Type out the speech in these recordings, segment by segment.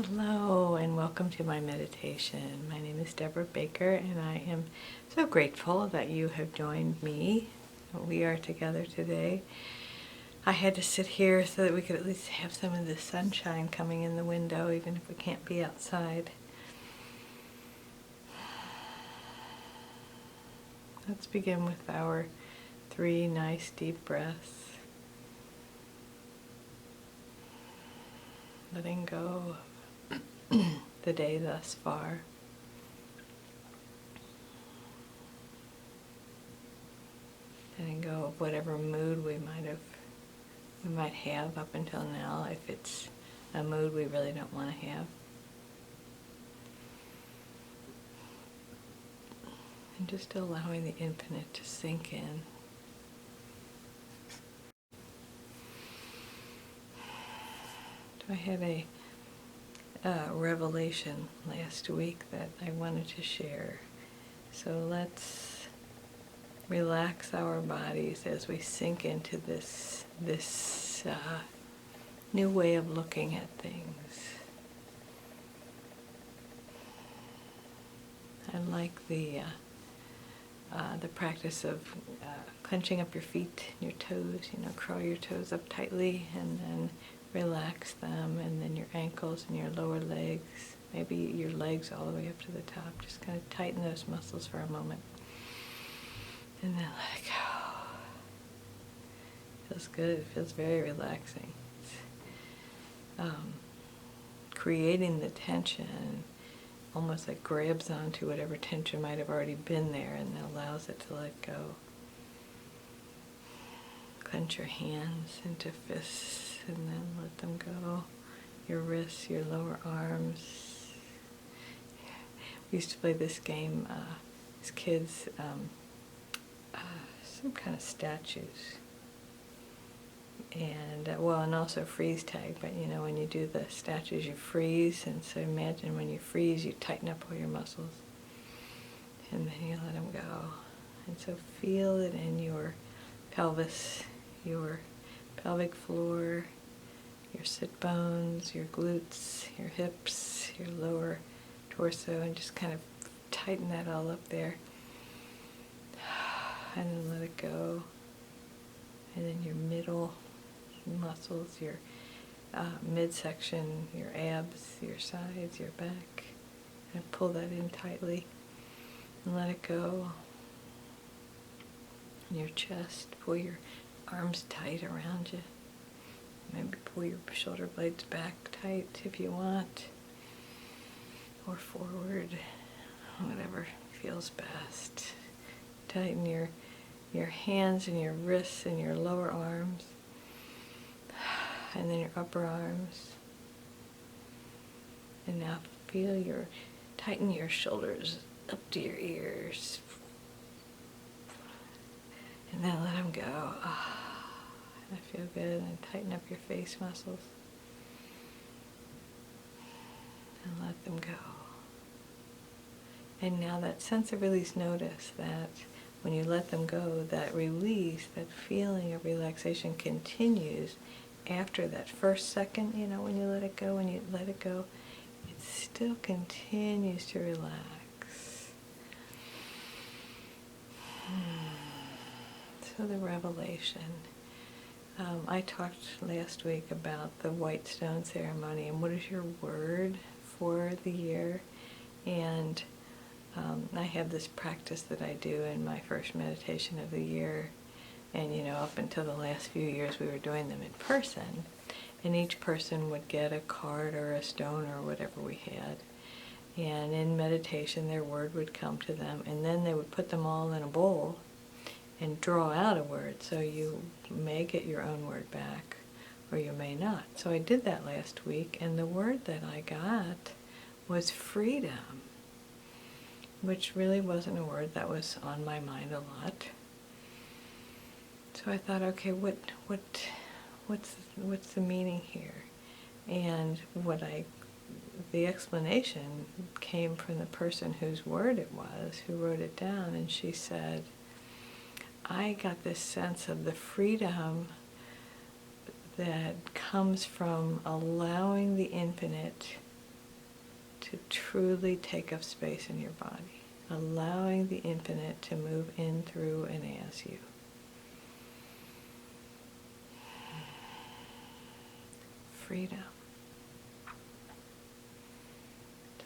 Hello and welcome to my meditation. My name is Deborah Baker and I am so grateful that you have joined me. We are together today. I had to sit here so that we could at least have some of the sunshine coming in the window even if we can't be outside. Let's begin with our 3 nice deep breaths. Letting go of the day thus far. Letting go of whatever mood we might have up until now, if it's a mood we really don't want to have. And just allowing the infinite to sink in. I had a revelation last week that I wanted to share. So let's relax our bodies as we sink into this new way of looking at things. I like the practice of clenching up your feet, your toes, curl your toes up tightly and then relax them, and then your ankles and your lower legs, maybe your legs all the way up to the top. Just kind of tighten those muscles for a moment. And then let it go. Feels good. It feels very relaxing. Creating the tension almost like grabs onto whatever tension might have already been there and allows it to let go. Clench your hands into fists and then let them go. Your wrists, your lower arms. We used to play this game as kids, some kind of statues. And and also freeze tag, but when you do the statues you freeze, and so imagine when you freeze you tighten up all your muscles and then you let them go. And so feel it in your pelvis, your pelvic floor, your sit bones, your glutes, your hips, your lower torso, and just kind of tighten that all up there. And then let it go. And then your middle muscles, your midsection, your abs, your sides, your back. And pull that in tightly and let it go. And your chest, pull your arms tight around you. Maybe pull your shoulder blades back tight if you want, or forward, whatever feels best. Tighten your hands and your wrists and your lower arms, and then your upper arms. And now tighten your shoulders up to your ears. And then let them go. I feel good. And tighten up your face muscles. And let them go. And now that sense of release, notice that when you let them go, that release, that feeling of relaxation continues after that first second, when you let it go, it still continues to relax. So the revelation. I talked last week about the white stone ceremony and what is your word for the year. And I have this practice that I do in my first meditation of the year. And up until the last few years we were doing them in person. And each person would get a card or a stone or whatever we had. And in meditation their word would come to them. And then they would put them all in a bowl and draw out a word. So you may get your own word back or you may not. So I did that last week, and the word that I got was freedom, which really wasn't a word that was on my mind a lot. So I thought, okay, what's the meaning here? And the explanation came from the person whose word it was, who wrote it down, and she said, I got this sense of the freedom that comes from allowing the infinite to truly take up space in your body, allowing the infinite to move in, through, and as you. Freedom.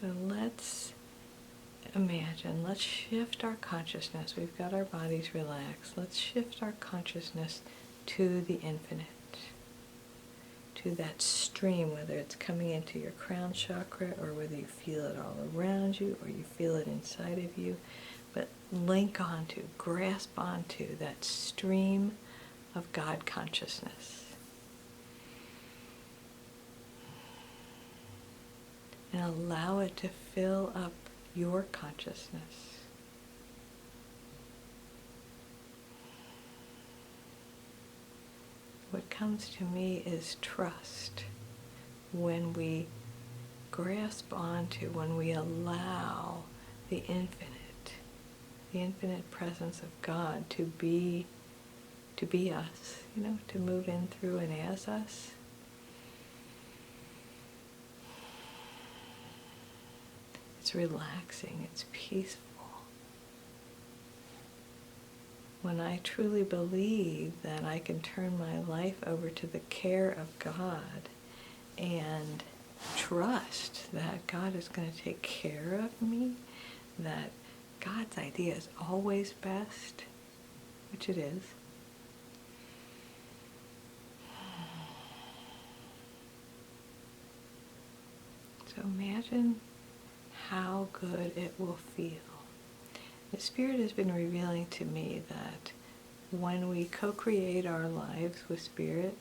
So let's imagine, let's shift our consciousness. We've got our bodies relaxed. Let's shift our consciousness to the infinite, to that stream, whether it's coming into your crown chakra or whether you feel it all around you or you feel it inside of you. But link onto, grasp onto that stream of God consciousness. And allow it to fill up your consciousness. What comes to me is trust. When we grasp onto, when we allow the infinite presence of God to be us, to move in, through, and as us. It's relaxing, it's peaceful. When I truly believe that I can turn my life over to the care of God and trust that God is going to take care of me, that God's idea is always best, which it is. So imagine how good it will feel. The Spirit has been revealing to me that when we co-create our lives with Spirit,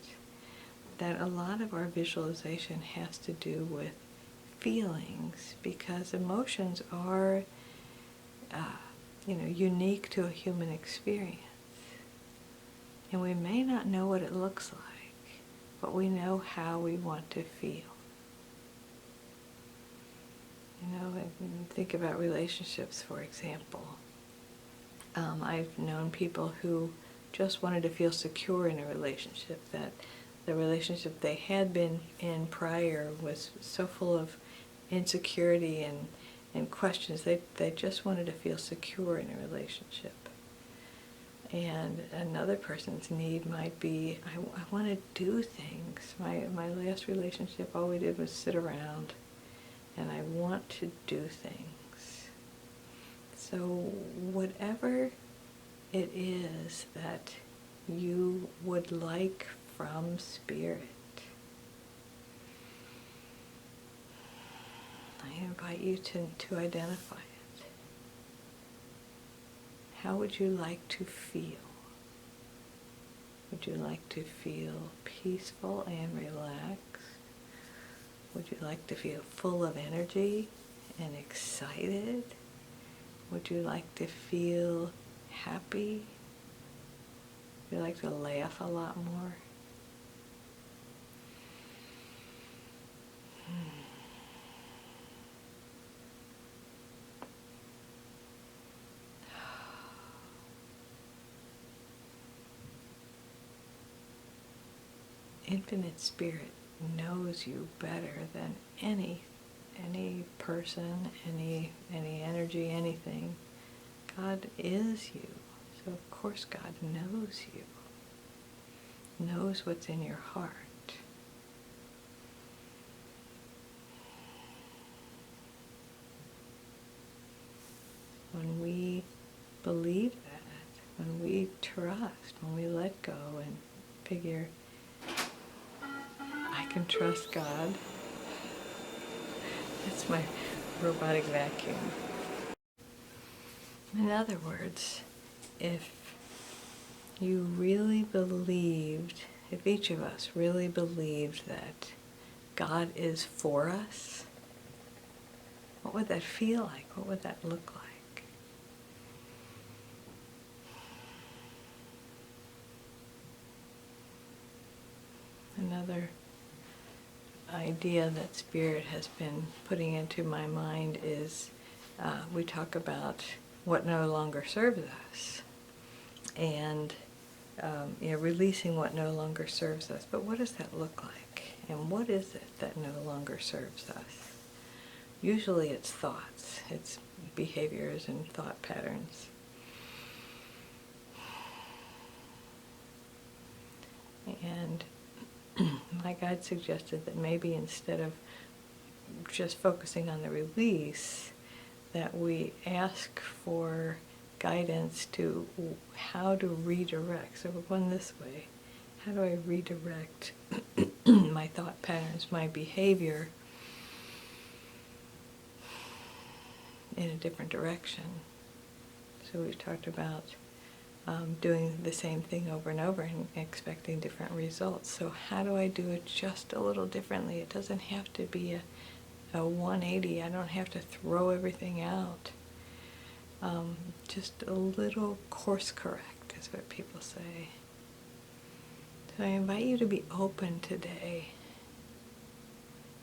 that a lot of our visualization has to do with feelings, because emotions are, unique to a human experience. And we may not know what it looks like, but we know how we want to feel. And think about relationships, for example. I've known people who just wanted to feel secure in a relationship, that the relationship they had been in prior was so full of insecurity and questions. They just wanted to feel secure in a relationship. And another person's need might be, I want to do things. My last relationship, all we did was sit around, and I want to do things. So whatever it is that you would like from Spirit, I invite you to identify it. How would you like to feel? Would you like to feel peaceful and relaxed? Would you like to feel full of energy and excited? Would you like to feel happy? Would you like to laugh a lot more? Infinite Spirit knows you better than any person, any energy, anything. God is you. So of course God knows you. Knows what's in your heart. When we believe that, when we trust, when we let go and figure, I can trust God. That's my robotic vacuum. In other words, if you really believed, if each of us really believed that God is for us, what would that feel like? What would that look like? Another idea that Spirit has been putting into my mind is we talk about what no longer serves us and releasing what no longer serves us. But what does that look like? And what is it that no longer serves us? Usually it's thoughts, it's behaviors and thought patterns. And my guide suggested that maybe instead of just focusing on the release, that we ask for guidance to how to redirect. So we're going this way. How do I redirect my thought patterns, my behavior in a different direction? So we've talked about doing the same thing over and over and expecting different results. So how do I do it just a little differently? It doesn't have to be a 180. I don't have to throw everything out. Just a little course correct is what people say. So I invite you to be open today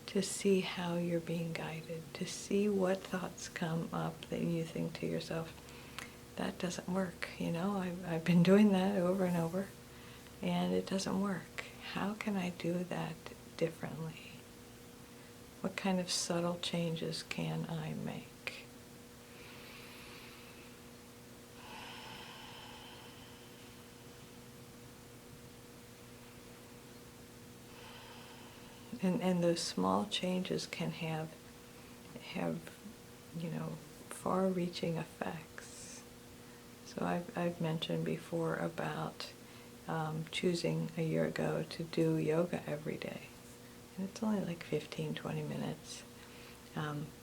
to see how you're being guided, to see what thoughts come up that you think to yourself, that doesn't work. You know, I've been doing that over and over, and it doesn't work. How can I do that differently? What kind of subtle changes can I make? And those small changes can have far-reaching effects. So I've mentioned before about choosing a year ago to do yoga every day. And it's only like 15, 20 minutes.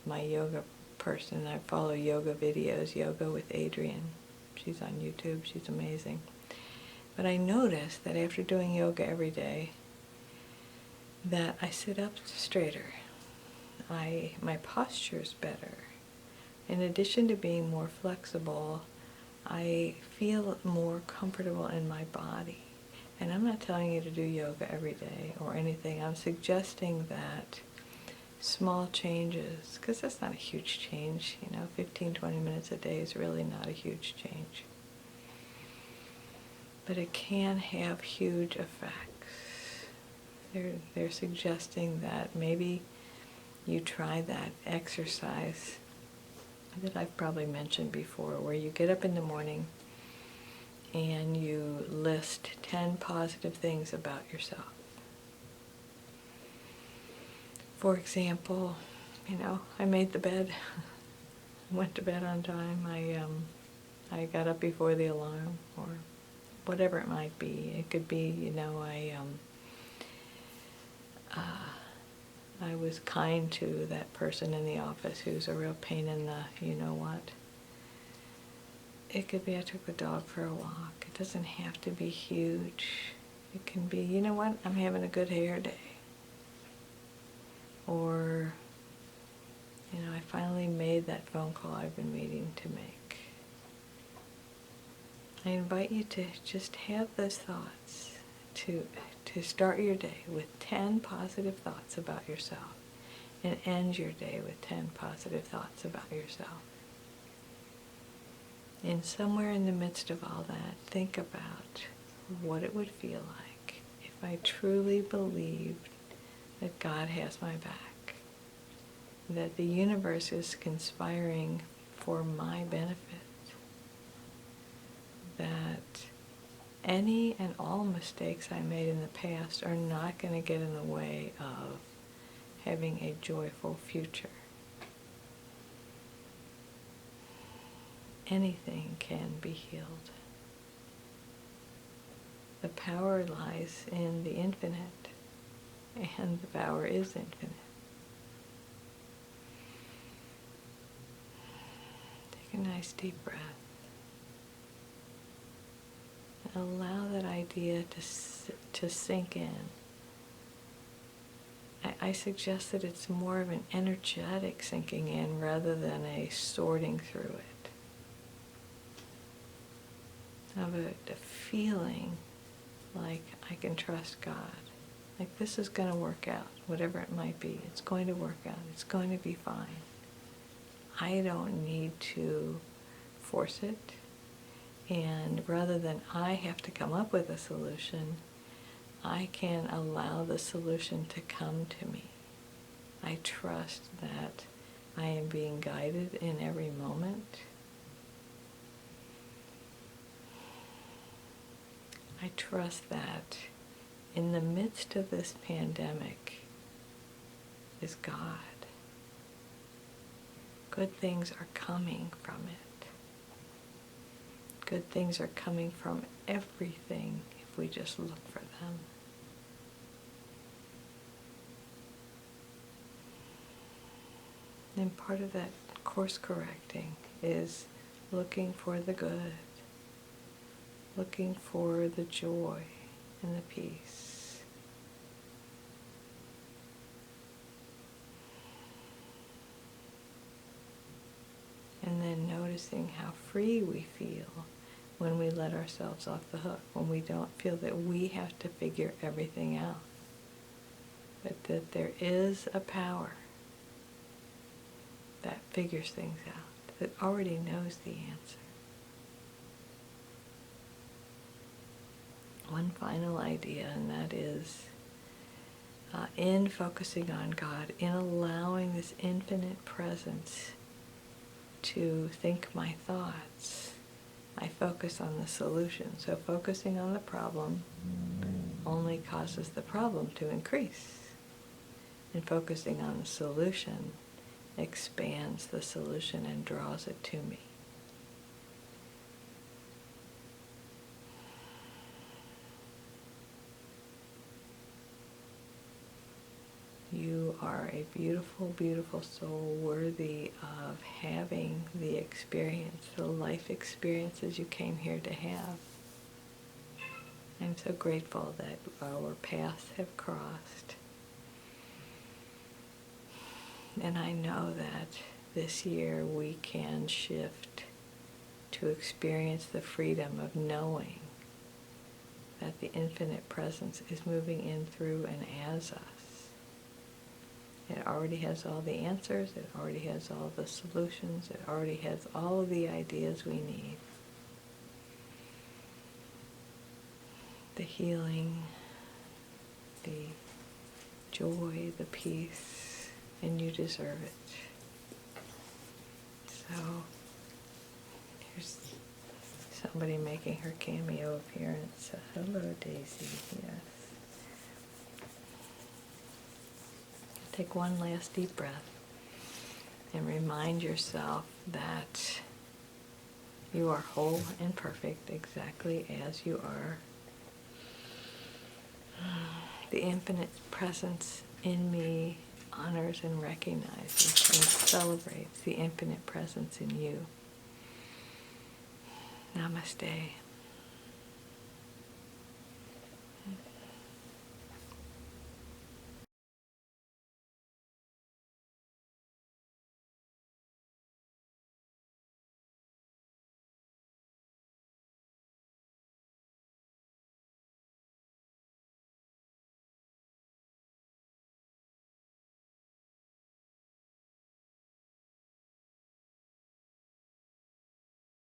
My yoga person, I follow yoga videos, Yoga with Adrienne. She's on YouTube, she's amazing. But I noticed that after doing yoga every day, that I sit up straighter. My posture's better. In addition to being more flexible, I feel more comfortable in my body. And I'm not telling you to do yoga every day or anything. I'm suggesting that small changes, because that's not a huge change, 15, 20 minutes a day is really not a huge change. But it can have huge effects. They're suggesting that maybe you try that exercise that I've probably mentioned before, where you get up in the morning and you list 10 positive things about yourself. For example, I made the bed, went to bed on time, I got up before the alarm, or whatever it might be. It could be, I was kind to that person in the office who's a real pain in the you-know-what. It could be I took the dog for a walk. It doesn't have to be huge. It can be, you know what, I'm having a good hair day. Or, I finally made that phone call I've been meaning to make. I invite you to just have those thoughts, to start your day with 10 positive thoughts about yourself, and end your day with 10 positive thoughts about yourself. And somewhere in the midst of all that, think about what it would feel like if I truly believed that God has my back, that the universe is conspiring for my benefit, that any and all mistakes I made in the past are not going to get in the way of having a joyful future. Anything can be healed. The power lies in the infinite, and the power is infinite. Take a nice deep breath. Allow that idea to sink in. I suggest that it's more of an energetic sinking in rather than a sorting through it. Of a feeling like I can trust God. Like this is going to work out, whatever it might be. It's going to work out. It's going to be fine. I don't need to force it. And rather than I have to come up with a solution, I can allow the solution to come to me. I trust that I am being guided in every moment. I trust that in the midst of this pandemic is God. Good things are coming from it. Good things are coming from everything if we just look for them. And part of that course correcting is looking for the good, looking for the joy and the peace. And then noticing how free we feel when we let ourselves off the hook, when we don't feel that we have to figure everything out, but that there is a power that figures things out, that already knows the answer. One final idea, and that is in focusing on God, in allowing this infinite presence to think my thoughts, I focus on the solution. So focusing on the problem only causes the problem to increase. And focusing on the solution expands the solution and draws it to me. You are a beautiful, beautiful soul worthy of having the experience, the life experiences you came here to have. I'm so grateful that our paths have crossed. And I know that this year we can shift to experience the freedom of knowing that the infinite presence is moving in, through, and as us. It already has all the answers, it already has all the solutions, it already has all of the ideas we need. The healing, the joy, the peace, and you deserve it. So, here's somebody making her cameo appearance. Hello, Daisy. Yes. Take one last deep breath and remind yourself that you are whole and perfect exactly as you are. The infinite presence in me honors and recognizes and celebrates the infinite presence in you. Namaste.